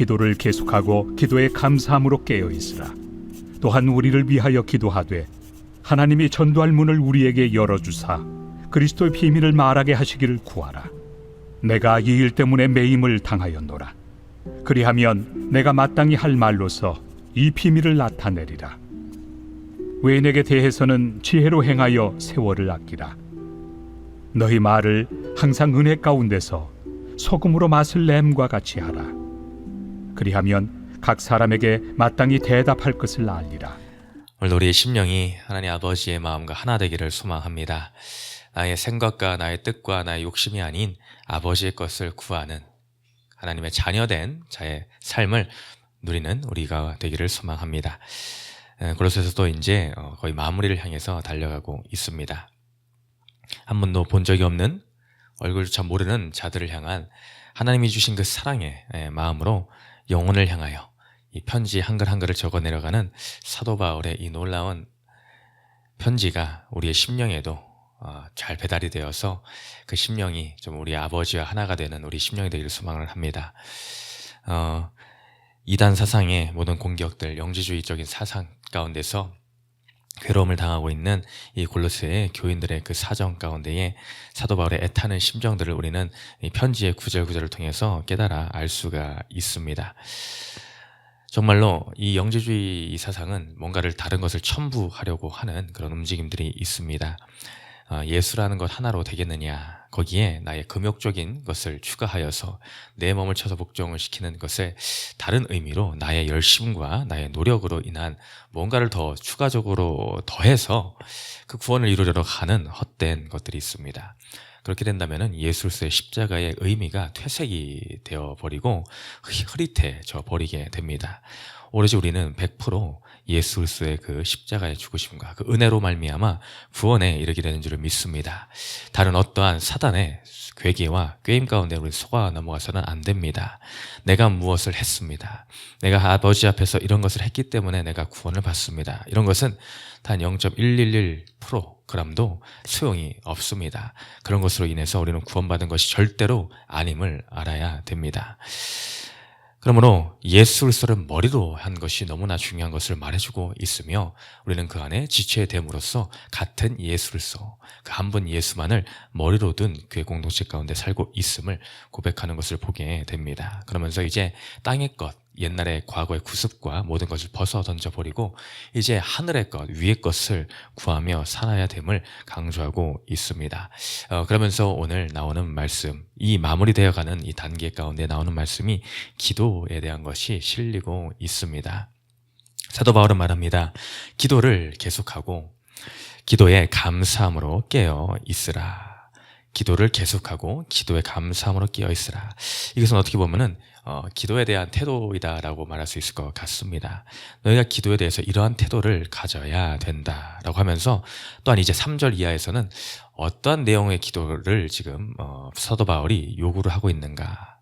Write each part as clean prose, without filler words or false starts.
기도를 계속하고 기도에 감사함으로 깨어 있으라. 또한 우리를 위하여 기도하되 하나님이 전도할 문을 우리에게 열어주사 그리스도의 비밀을 말하게 하시기를 구하라. 내가 이 일 때문에 매임을 당하였노라. 그리하면 내가 마땅히 할 말로서 이 비밀을 나타내리라. 외인에게 대해서는 지혜로 행하여 세월을 아끼라. 너희 말을 항상 은혜 가운데서 소금으로 맛을 냄과 같이 하라. 그리하면 각 사람에게 마땅히 대답할 것을 알리라. 오늘 우리의 심령이 하나님 아버지의 마음과 하나 되기를 소망합니다. 나의 생각과 나의 뜻과 나의 욕심이 아닌 아버지의 것을 구하는 하나님의 자녀된 자의 삶을 누리는 우리가 되기를 소망합니다. 골로새서도 이제 거의 마무리를 향해서 달려가고 있습니다. 한 번도 본 적이 없는, 얼굴조차 모르는 자들을 향한 하나님이 주신 그 사랑의 마음으로 영혼을 향하여 이 편지 한글 한글을 적어 내려가는 사도 바울의 이 놀라운 편지가 우리의 심령에도 잘 배달이 되어서 그 심령이 좀 우리 아버지와 하나가 되는 우리 심령이 되기를 소망을 합니다. 이단 사상의 모든 공격들, 영지주의적인 사상 가운데서 괴로움을 당하고 있는 이 골로새의 교인들의 그 사정 가운데에 사도 바울의 애타는 심정들을 우리는 이 편지의 구절구절을 통해서 깨달아 알 수가 있습니다. 정말로 이 영지주의 사상은 뭔가를 다른 것을 첨부하려고 하는 그런 움직임들이 있습니다. 예수라는 것 하나로 되겠느냐, 거기에 나의 금욕적인 것을 추가하여서 내 몸을 쳐서 복종을 시키는 것에 다른 의미로 나의 열심과 나의 노력으로 인한 뭔가를 더 추가적으로 더해서 그 구원을 이루려고 하는 헛된 것들이 있습니다. 그렇게 된다면 예수로서의 십자가의 의미가 퇴색이 되어버리고 흐릿해져 버리게 됩니다. 오로지 우리는 100% 예수 그리스도의 그 십자가의 죽으심과 그 은혜로 말미암아 구원에 이르게 되는 줄을 믿습니다. 다른 어떠한 사단의 괴계와 꾀임 가운데 우리 속아 넘어가서는 안 됩니다. 내가 무엇을 했습니다. 내가 아버지 앞에서 이런 것을 했기 때문에 내가 구원을 받습니다. 이런 것은 단 0.111%g도 소용이 없습니다. 그런 것으로 인해서 우리는 구원받은 것이 절대로 아님을 알아야 됩니다. 그러므로 예수 그리스도를 머리로 한 것이 너무나 중요한 것을 말해주고 있으며 우리는 그 안에 지체의 됨으로써 같은 예수 그리스도, 그 한 분 예수만을 머리로 둔 교회 공동체 가운데 살고 있음을 고백하는 것을 보게 됩니다. 그러면서 이제 땅의 것, 옛날의 과거의 구습과 모든 것을 벗어 던져버리고 이제 하늘의 것, 위의 것을 구하며 살아야 됨을 강조하고 있습니다. 그러면서 오늘 나오는 말씀, 이 마무리되어가는 이 단계 가운데 나오는 말씀이 기도에 대한 것이 실리고 있습니다. 사도 바울은 말합니다. 기도를 계속하고 기도에 감사함으로 깨어 있으라. 기도를 계속하고 기도에 감사함으로 깨어 있으라. 이것은 어떻게 보면은 기도에 대한 태도이다라고 말할 수 있을 것 같습니다. 너희가 기도에 대해서 이러한 태도를 가져야 된다라고 하면서 또한 이제 3절 이하에서는 어떠한 내용의 기도를 지금 사도 바울이 요구를 하고 있는가.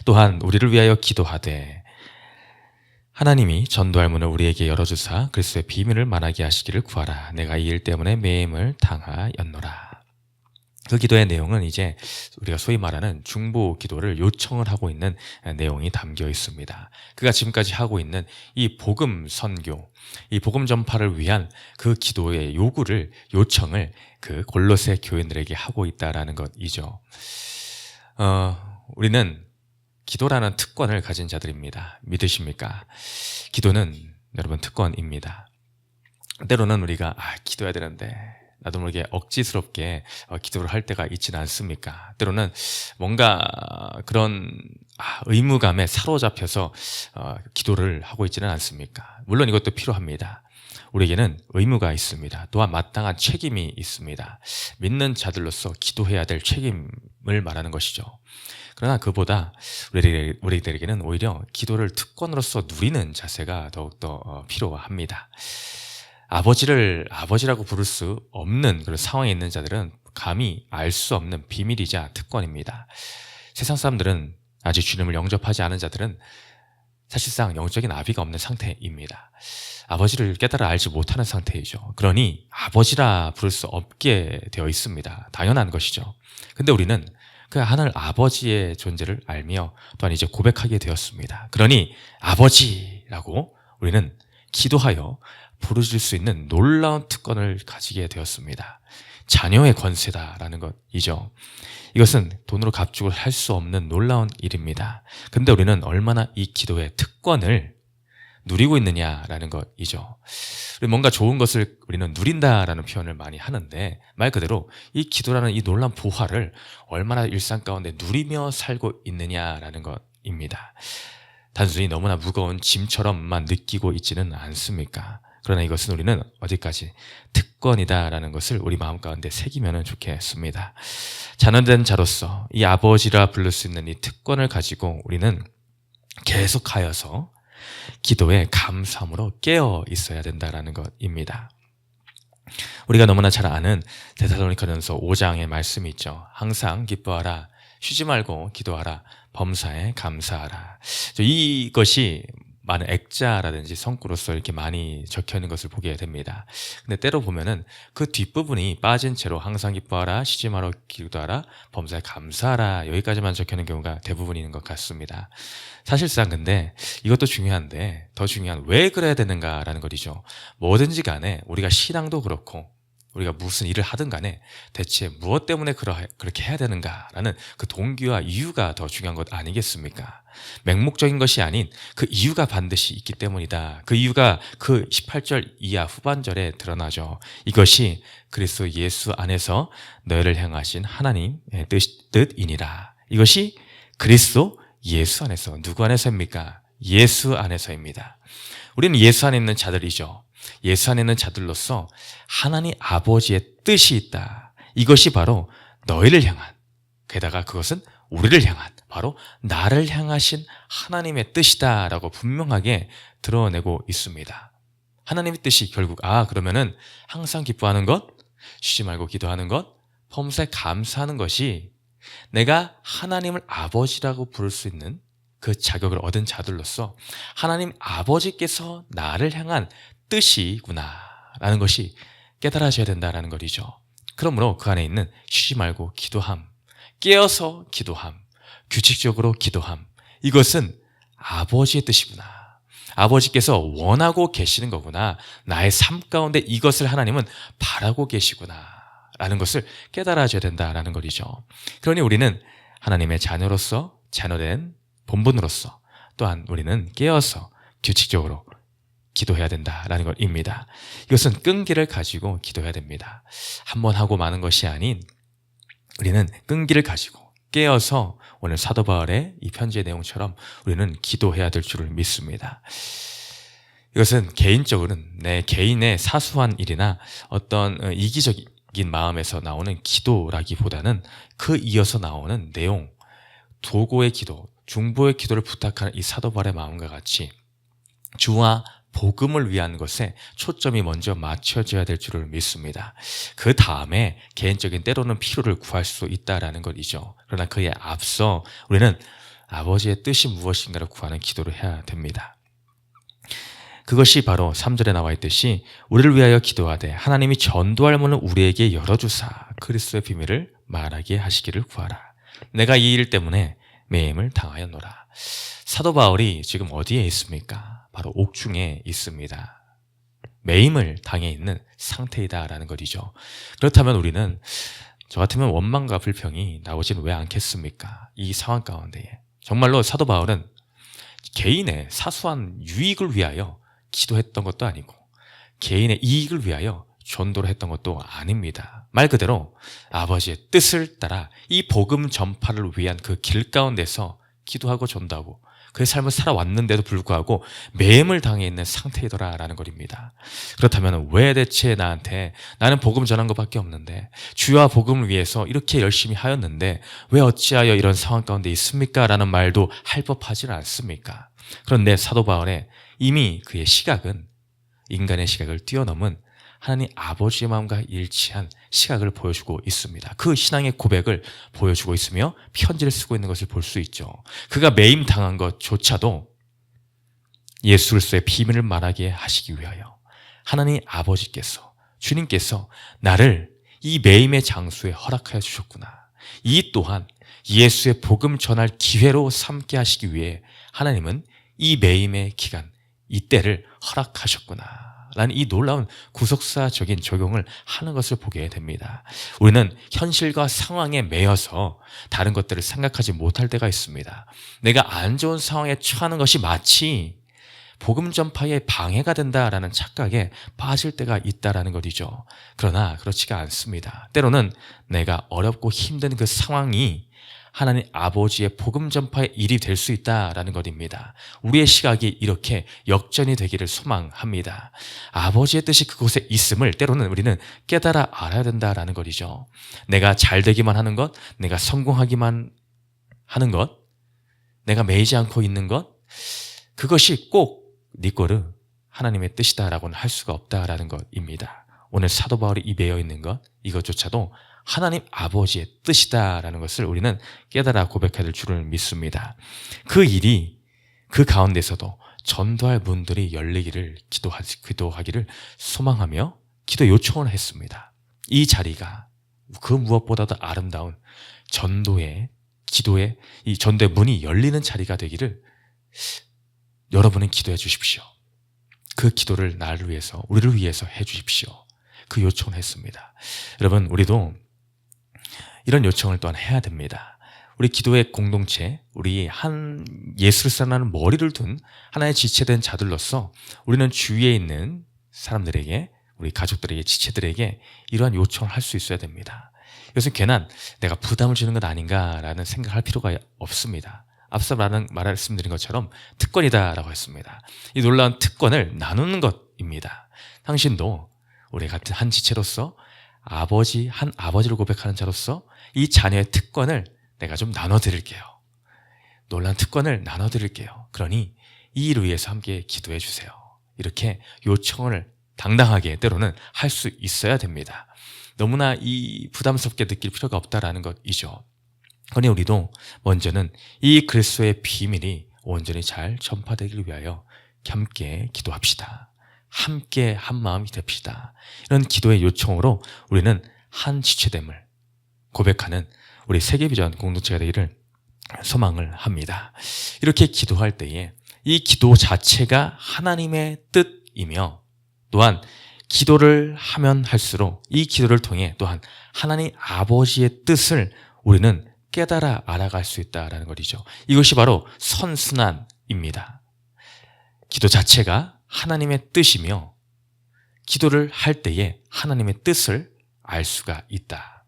또한 우리를 위하여 기도하되 하나님이 전도할 문을 우리에게 열어주사 그리스도의 비밀을 말하게 하시기를 구하라. 내가 이 일 때문에 매임을 당하였노라. 그 기도의 내용은 이제 우리가 소위 말하는 중보 기도를 요청을 하고 있는 내용이 담겨 있습니다. 그가 지금까지 하고 있는 이 복음 선교, 이 복음 전파를 위한 그 기도의 요구를, 요청을 그 골로새 교인들에게 하고 있다라는 것이죠. 우리는 기도라는 특권을 가진 자들입니다. 믿으십니까? 기도는 여러분 특권입니다. 때로는 우리가 기도해야 되는데 나도 모르게 억지스럽게 기도를 할 때가 있지는 않습니까? 때로는 뭔가 그런 의무감에 사로잡혀서 기도를 하고 있지는 않습니까? 물론 이것도 필요합니다. 우리에게는 의무가 있습니다. 또한 마땅한 책임이 있습니다. 믿는 자들로서 기도해야 될 책임을 말하는 것이죠. 그러나 그보다 우리들에게는 오히려 기도를 특권으로서 누리는 자세가 더욱더 필요합니다. 아버지를 아버지라고 부를 수 없는 그런 상황에 있는 자들은 감히 알 수 없는 비밀이자 특권입니다. 세상 사람들은 아직 주님을 영접하지 않은 자들은 사실상 영적인 아비가 없는 상태입니다. 아버지를 깨달아 알지 못하는 상태이죠. 그러니 아버지라 부를 수 없게 되어 있습니다. 당연한 것이죠. 근데 우리는 그 하늘 아버지의 존재를 알며 또한 이제 고백하게 되었습니다. 그러니 아버지라고 우리는 기도하여 부르실 수 있는 놀라운 특권을 가지게 되었습니다. 자녀의 권세다라는 것이죠. 이것은 돈으로 갑죽을 할 수 없는 놀라운 일입니다. 근데 우리는 얼마나 이 기도의 특권을 누리고 있느냐라는 것이죠. 뭔가 좋은 것을 우리는 누린다라는 표현을 많이 하는데 말 그대로 이 기도라는 이 놀라운 부활을 얼마나 일상 가운데 누리며 살고 있느냐라는 것입니다. 단순히 너무나 무거운 짐처럼만 느끼고 있지는 않습니까? 그러나 이것은 우리는 어디까지 특권이다라는 것을 우리 마음 가운데 새기면 좋겠습니다. 자녀된 자로서 이 아버지라 부를 수 있는 이 특권을 가지고 우리는 계속하여서 기도에 감사함으로 깨어 있어야 된다는 것입니다. 우리가 너무나 잘 아는 데살로니가전서 5장의 말씀이 있죠. 항상 기뻐하라, 쉬지 말고 기도하라, 범사에 감사하라. 이것이 많은 액자라든지 성구로서 이렇게 많이 적혀 있는 것을 보게 됩니다. 근데 때로 보면은 그 뒷부분이 빠진 채로 항상 기뻐하라, 쉬지 말고 기도하라, 범사에 감사하라 여기까지만 적혀 있는 경우가 대부분인 것 같습니다. 사실상 근데 이것도 중요한데 더 중요한 왜 그래야 되는가라는 것이죠. 뭐든지 간에 우리가 신앙도 그렇고 우리가 무슨 일을 하든 간에 대체 무엇 때문에 그렇게 해야 되는가라는 그 동기와 이유가 더 중요한 것 아니겠습니까? 맹목적인 것이 아닌 그 이유가 반드시 있기 때문이다. 그 이유가 그 18절 이하 후반절에 드러나죠. 이것이 그리스도 예수 안에서 너희를 향하신 하나님의 뜻이니라. 이것이 그리스도 예수 안에서, 누구 안에서입니까? 예수 안에서입니다. 우리는 예수 안에 있는 자들이죠. 예수 안에 있는 자들로서 하나님 아버지의 뜻이 있다. 이것이 바로 너희를 향한, 게다가 그것은 우리를 향한, 바로 나를 향하신 하나님의 뜻이다 라고 분명하게 드러내고 있습니다. 하나님의 뜻이 결국 그러면은 항상 기뻐하는 것, 쉬지 말고 기도하는 것, 범사에 감사하는 것이 내가 하나님을 아버지라고 부를 수 있는 그 자격을 얻은 자들로서 하나님 아버지께서 나를 향한 뜻이구나 라는 것이 깨달아져야 된다는 것이죠. 그러므로 그 안에 있는 쉬지 말고 기도함, 깨어서 기도함, 규칙적으로 기도함, 이것은 아버지의 뜻이구나. 아버지께서 원하고 계시는 거구나. 나의 삶 가운데 이것을 하나님은 바라고 계시구나 라는 것을 깨달아져야 된다는 것이죠. 그러니 우리는 하나님의 자녀로서, 자녀된 본분으로서 또한 우리는 깨어서 규칙적으로 기도해야 된다라는 것입니다. 이것은 끈기를 가지고 기도해야 됩니다. 한 번 하고 마는 것이 아닌 우리는 끈기를 가지고 깨어서 오늘 사도 바울의 이 편지의 내용처럼 우리는 기도해야 될 줄을 믿습니다. 이것은 개인적으로는 내 개인의 사소한 일이나 어떤 이기적인 마음에서 나오는 기도라기보다는 그 이어서 나오는 내용, 도고의 기도, 중보의 기도를 부탁하는 이 사도 바울의 마음과 같이 주와 복음을 위한 것에 초점이 먼저 맞춰져야 될 줄을 믿습니다. 그 다음에 개인적인 때로는 필요를 구할 수 있다라는 것이죠. 그러나 그에 앞서 우리는 아버지의 뜻이 무엇인가를 구하는 기도를 해야 됩니다. 그것이 바로 3절에 나와 있듯이 우리를 위하여 기도하되 하나님이 전도할 문을 우리에게 열어주사 그리스도의 비밀을 말하게 하시기를 구하라. 내가 이 일 때문에 매임을 당하였노라. 사도 바울이 지금 어디에 있습니까? 바로 옥중에 있습니다. 매임을 당해 있는 상태이다라는 것이죠. 그렇다면 우리는 저 같으면 원망과 불평이 나오지는 왜 않겠습니까? 이 상황 가운데에 정말로 사도 바울은 개인의 사소한 유익을 위하여 기도했던 것도 아니고 개인의 이익을 위하여 전도를 했던 것도 아닙니다. 말 그대로 아버지의 뜻을 따라 이 복음 전파를 위한 그 길 가운데서 기도하고 전도하고 그 삶을 살아왔는데도 불구하고 매임을 당해 있는 상태이더라라는 것입니다. 그렇다면 왜 대체 나는 복음 전한 것밖에 없는데 주와 복음을 위해서 이렇게 열심히 하였는데 왜 어찌하여 이런 상황 가운데 있습니까? 라는 말도 할 법하지는 않습니까? 그런데 사도 바울의 이미 그의 시각은 인간의 시각을 뛰어넘은 하나님 아버지의 마음과 일치한 시각을 보여주고 있습니다. 그 신앙의 고백을 보여주고 있으며 편지를 쓰고 있는 것을 볼 수 있죠. 그가 매임 당한 것조차도 예수 그리스도의 비밀을 말하게 하시기 위하여 하나님 아버지께서, 주님께서 나를 이 매임의 장소에 허락하여 주셨구나. 이 또한 예수의 복음 전할 기회로 삼게 하시기 위해 하나님은 이 매임의 기간, 이 때를 허락하셨구나 라는 이 놀라운 구속사적인 적용을 하는 것을 보게 됩니다. 우리는 현실과 상황에 매여서 다른 것들을 생각하지 못할 때가 있습니다. 내가 안 좋은 상황에 처하는 것이 마치 복음 전파에 방해가 된다라는 착각에 빠질 때가 있다라는 것이죠. 그러나 그렇지가 않습니다. 때로는 내가 어렵고 힘든 그 상황이 하나님 아버지의 복음 전파의 일이 될 수 있다라는 것입니다. 우리의 시각이 이렇게 역전이 되기를 소망합니다. 아버지의 뜻이 그곳에 있음을 때로는 우리는 깨달아 알아야 된다라는 것이죠. 내가 잘 되기만 하는 것, 내가 성공하기만 하는 것, 내가 매이지 않고 있는 것, 그것이 꼭 니꼬르 하나님의 뜻이다라고는 할 수가 없다라는 것입니다. 오늘 사도 바울이 이 매여 있는 것, 이것조차도 하나님 아버지의 뜻이다라는 것을 우리는 깨달아 고백해야 될 줄을 믿습니다. 그 일이 그 가운데서도 전도할 문들이 열리기를 기도하기를 소망하며 기도 요청을 했습니다. 이 자리가 그 무엇보다도 아름다운 전도의 기도의 이 전도의 문이 열리는 자리가 되기를 여러분은 기도해 주십시오. 그 기도를 나를 위해서 우리를 위해서 해 주십시오. 그 요청을 했습니다. 여러분 우리도 이런 요청을 또한 해야 됩니다. 우리 기도의 공동체, 우리 한 예수를 사랑하는 머리를 둔 하나의 지체된 자들로서 우리는 주위에 있는 사람들에게, 우리 가족들에게, 지체들에게 이러한 요청을 할 수 있어야 됩니다. 이것은 괜한 내가 부담을 주는 것 아닌가라는 생각할 필요가 없습니다. 앞서 말씀드린 것처럼 특권이다라고 했습니다. 이 놀라운 특권을 나누는 것입니다. 당신도 우리 같은 한 지체로서 한 아버지를 고백하는 자로서 이 자녀의 특권을 내가 좀 나눠드릴게요. 놀라운 특권을 나눠드릴게요. 그러니 이 일을 위해서 함께 기도해 주세요. 이렇게 요청을 당당하게 때로는 할 수 있어야 됩니다. 너무나 이 부담스럽게 느낄 필요가 없다라는 것이죠. 그러니 우리도 먼저는 이 그리스도의 비밀이 온전히 잘 전파되길 위하여 함께 기도합시다. 함께 한 마음이 됩시다. 이런 기도의 요청으로 우리는 한 지체됨을 고백하는 우리 세계비전 공동체가 되기를 소망을 합니다. 이렇게 기도할 때에 이 기도 자체가 하나님의 뜻이며 또한 기도를 하면 할수록 이 기도를 통해 또한 하나님 아버지의 뜻을 우리는 깨달아 알아갈 수 있다는 것이죠. 이것이 바로 선순환입니다. 기도 자체가 하나님의 뜻이며 기도를 할 때에 하나님의 뜻을 알 수가 있다.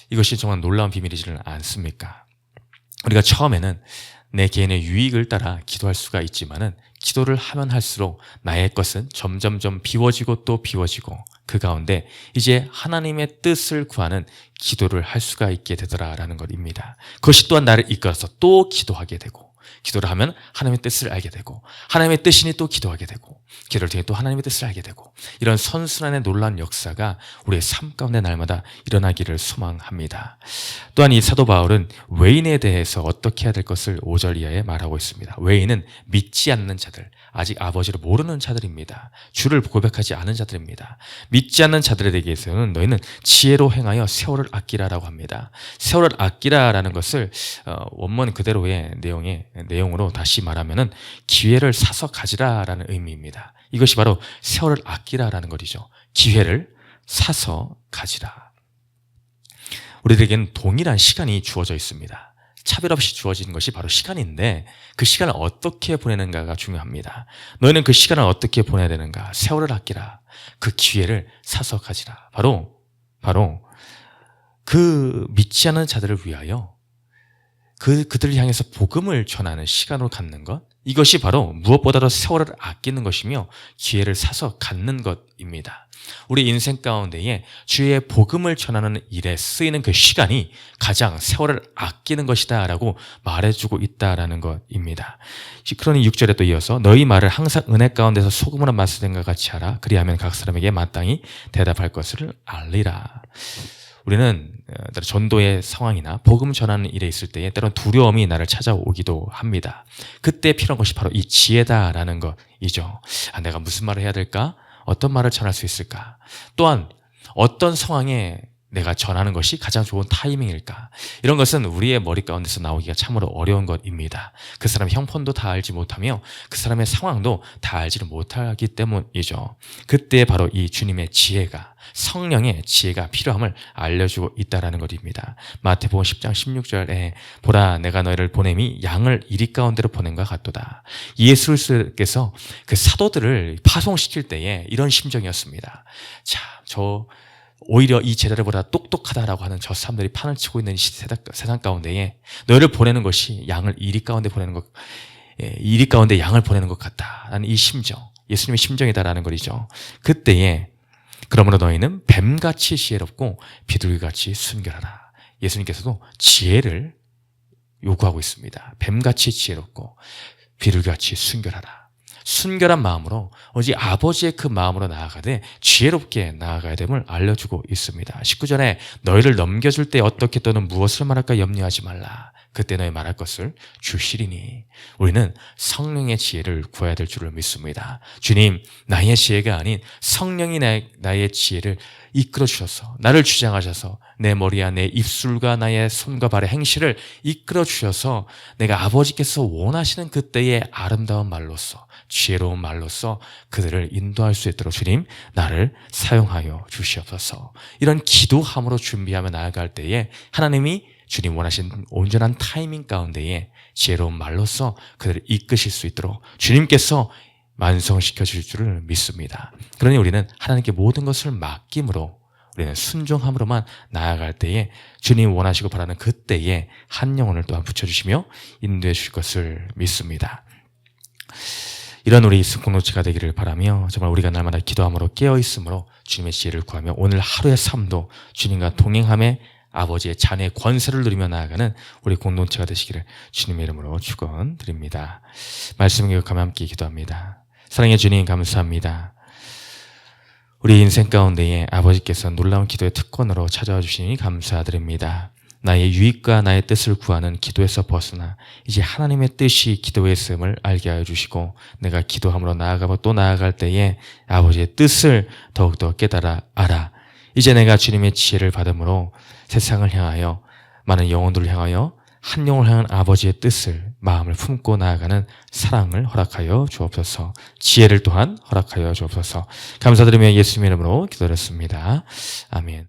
이것이 정말 놀라운 비밀이지는 않습니까? 우리가 처음에는 내 개인의 유익을 따라 기도할 수가 있지만은 기도를 하면 할수록 나의 것은 점점점 비워지고 또 비워지고 그 가운데 이제 하나님의 뜻을 구하는 기도를 할 수가 있게 되더라라는 것입니다. 그것이 또한 나를 이끌어서 또 기도하게 되고 기도를 하면 하나님의 뜻을 알게 되고 하나님의 뜻이니 또 기도하게 되고 기도를 통해 또 하나님의 뜻을 알게 되고 이런 선순환의 놀라운 역사가 우리의 삶 가운데 날마다 일어나기를 소망합니다. 또한 이 사도 바울은 외인에 대해서 어떻게 해야 될 것을 5절 이하에 말하고 있습니다. 외인은 믿지 않는 자들, 아직 아버지를 모르는 자들입니다. 주를 고백하지 않은 자들입니다. 믿지 않는 자들에 대해서는 너희는 지혜로 행하여 세월을 아끼라라고 합니다. 세월을 아끼라라는 것을 원문 그대로의 내용으로 다시 말하면은 기회를 사서 가지라라는 의미입니다. 이것이 바로 세월을 아끼라라는 것이죠. 기회를 사서 가지라. 우리들에게는 동일한 시간이 주어져 있습니다. 차별 없이 주어진 것이 바로 시간인데 그 시간을 어떻게 보내는가가 중요합니다. 너희는 그 시간을 어떻게 보내야 되는가? 세월을 아끼라. 그 기회를 사서 가지라. 바로 그 믿지 않는 자들을 위하여 그들을 향해서 복음을 전하는 시간으로 갖는 것, 이것이 바로 무엇보다도 세월을 아끼는 것이며 기회를 사서 갖는 것입니다. 우리 인생 가운데에 주의 복음을 전하는 일에 쓰이는 그 시간이 가장 세월을 아끼는 것이다 라고 말해주고 있다라는 것입니다. 그러니 6절에 또 이어서 너희 말을 항상 은혜 가운데서 소금으로 맛을 것 같이 하라. 그리하면 각 사람에게 마땅히 대답할 것을 알리라. 우리는 전도의 상황이나 복음 전하는 일에 있을 때에 때로는 두려움이 나를 찾아오기도 합니다. 그때 필요한 것이 바로 이 지혜다라는 것이죠. 내가 무슨 말을 해야 될까? 어떤 말을 전할 수 있을까? 또한 어떤 상황에 내가 전하는 것이 가장 좋은 타이밍일까? 이런 것은 우리의 머리 가운데서 나오기가 참으로 어려운 것입니다. 그 사람의 형편도 다 알지 못하며 그 사람의 상황도 다 알지를 못하기 때문이죠. 그때 바로 이 주님의 지혜가, 성령의 지혜가 필요함을 알려주고 있다는 것입니다. 마태복음 10장 16절에 보라 내가 너희를 보냄이 양을 이리 가운데로 보낸 것 같도다. 예수께서 그 사도들을 파송시킬 때에 이런 심정이었습니다. 자, 오히려 이 제자들보다 똑똑하다라고 하는 저 사람들이 판을 치고 있는 이 세상 가운데에 너희를 보내는 것이 양을 이리 가운데 보내는 것, 이리 가운데 양을 보내는 것 같다라는 이 심정, 예수님의 심정이다라는 것이죠. 그때에 그러므로 너희는 뱀같이 지혜롭고 비둘기같이 순결하라. 예수님께서도 지혜를 요구하고 있습니다. 뱀같이 지혜롭고 비둘기같이 순결하라. 순결한 마음으로 오직 아버지의 그 마음으로 나아가되 지혜롭게 나아가야 됨을 알려주고 있습니다. 19절에 너희를 넘겨줄 때 어떻게 또는 무엇을 말할까 염려하지 말라. 그때 너희 말할 것을 주시리니. 우리는 성령의 지혜를 구해야 될 줄을 믿습니다. 주님, 나의 지혜가 아닌 성령이 나의 지혜를 이끌어 주셔서 나를 주장하셔서 내 머리와 내 입술과 나의 손과 발의 행실을 이끌어 주셔서 내가 아버지께서 원하시는 그때의 아름다운 말로써 지혜로운 말로써 그들을 인도할 수 있도록 주님 나를 사용하여 주시옵소서. 이런 기도함으로 준비하며 나아갈 때에 하나님이 주님 원하신 온전한 타이밍 가운데에 지혜로운 말로써 그들을 이끄실 수 있도록 주님께서 완성시켜 주실 줄을 믿습니다. 그러니 우리는 하나님께 모든 것을 맡김으로 우리는 순종함으로만 나아갈 때에 주님 원하시고 바라는 그때에 한 영혼을 또한 붙여주시며 인도해 주실 것을 믿습니다. 이런 우리 공동체가 되기를 바라며 정말 우리가 날마다 기도함으로 깨어있으므로 주님의 지혜를 구하며 오늘 하루의 삶도 주님과 동행함에 아버지의 자녀의 권세를 누리며 나아가는 우리 공동체가 되시기를 주님의 이름으로 축원드립니다. 말씀 기억하며 함께 기도합니다. 사랑의 주님 감사합니다. 우리 인생 가운데에 아버지께서 놀라운 기도의 특권으로 찾아와 주시니 감사드립니다. 나의 유익과 나의 뜻을 구하는 기도에서 벗어나 이제 하나님의 뜻이 기도의 있음을 알게 하여 주시고 내가 기도함으로 나아가고 또 나아갈 때에 아버지의 뜻을 더욱더 깨달아 알아. 이제 내가 주님의 지혜를 받음으로 세상을 향하여 많은 영혼들을 향하여 한 영혼을 향한 아버지의 뜻을 마음을 품고 나아가는 사랑을 허락하여 주옵소서. 지혜를 또한 허락하여 주옵소서. 감사드리며 예수님의 이름으로 기도드렸습니다. 아멘.